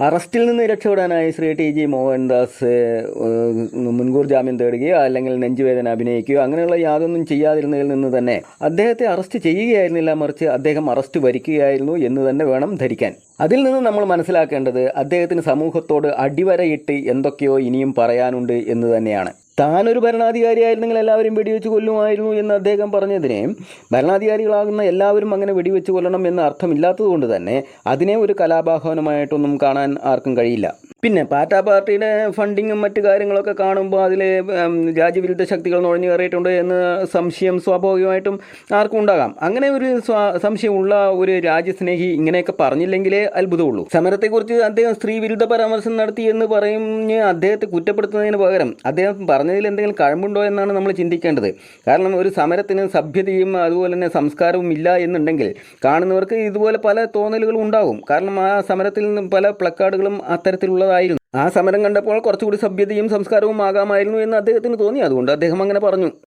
അറസ്റ്റിൽ നിന്ന് രക്ഷപ്പെടാനായി Shri T G Mohandas മുൻകൂർ ജാമ്യം തേടുകയോ അല്ലെങ്കിൽ നെഞ്ചുവേദന അഭിനയിക്കുകയോ അങ്ങനെയുള്ള യാതൊന്നും ചെയ്യാതിരുന്നതിൽ നിന്ന് തന്നെ അദ്ദേഹത്തെ അറസ്റ്റ് ചെയ്യുകയായിരുന്നില്ല, മറിച്ച് അദ്ദേഹം അറസ്റ്റ് വരിക്കുകയായിരുന്നു എന്ന് തന്നെ വേണം ധരിക്കാൻ. അതിൽ നിന്ന് നമ്മൾ മനസ്സിലാക്കേണ്ടത് അദ്ദേഹത്തിന് സമൂഹത്തോട് അടിവരയിട്ട് എന്തൊക്കെയോ ഇനിയും പറയാനുണ്ട് എന്ന് തന്നെയാണ്. താനൊരു ഭരണാധികാരിയായിരുന്നെങ്കിൽ എല്ലാവരും വെടിവെച്ച് കൊല്ലുമായിരുന്നു എന്ന് അദ്ദേഹം പറഞ്ഞതിനെ ഭരണാധികാരികളാകുന്ന എല്ലാവരും അങ്ങനെ വെടിവെച്ച് കൊല്ലണം എന്ന അർത്ഥമില്ലാത്തത് കൊണ്ട് തന്നെ അതിനെ ഒരു കലാപാഹവനമായിട്ടൊന്നും കാണാൻ ആർക്കും കഴിയില്ല. പിന്നെ പാർട്ടി പാർട്ടിയുടെ ഫണ്ടിങ്ങും മറ്റു കാര്യങ്ങളൊക്കെ കാണുമ്പോൾ അതിൽ രാജ്യവിരുദ്ധ ശക്തികൾ നുഴഞ്ഞു കയറിയിട്ടുണ്ട് എന്ന സംശയം സ്വാഭാവികമായിട്ടും ആർക്കും ഉണ്ടാകാം. അങ്ങനെ ഒരു സംശയമുള്ള ഒരു രാജ്യസ്നേഹി ഇങ്ങനെയൊക്കെ പറഞ്ഞില്ലെങ്കിലേ അത്ഭുതമുള്ളൂ. സമരത്തെക്കുറിച്ച് അദ്ദേഹം സ്ത്രീ വിരുദ്ധ പരാമർശം നടത്തി എന്ന് പറഞ്ഞ് അദ്ദേഹത്തെ കുറ്റപ്പെടുത്തുന്നതിന് പകരം അദ്ദേഹം പറഞ്ഞതിൽ എന്തെങ്കിലും കഴമ്പുണ്ടോ എന്നാണ് നമ്മൾ ചിന്തിക്കേണ്ടത്. കാരണം ഒരു സമരത്തിന് സഭ്യതയും അതുപോലെ തന്നെ സംസ്കാരവും ഇല്ല എന്നുണ്ടെങ്കിൽ കാണുന്നവർക്ക് ഇതുപോലെ പല തോന്നലുകളും ഉണ്ടാകും. കാരണം ആ സമരത്തിൽ നിന്ന് പല പ്ലക്കാർഡുകളും അത്തരത്തിലുള്ള ആ സമരം കണ്ടപ്പോൾ കുറച്ചുകൂടി സഭ്യതയും സംസ്കാരവും ആകാമായിരുന്നു എന്ന് അദ്ദേഹത്തിന് തോന്നി. അതുകൊണ്ട് അദ്ദേഹം അങ്ങനെ പറഞ്ഞു.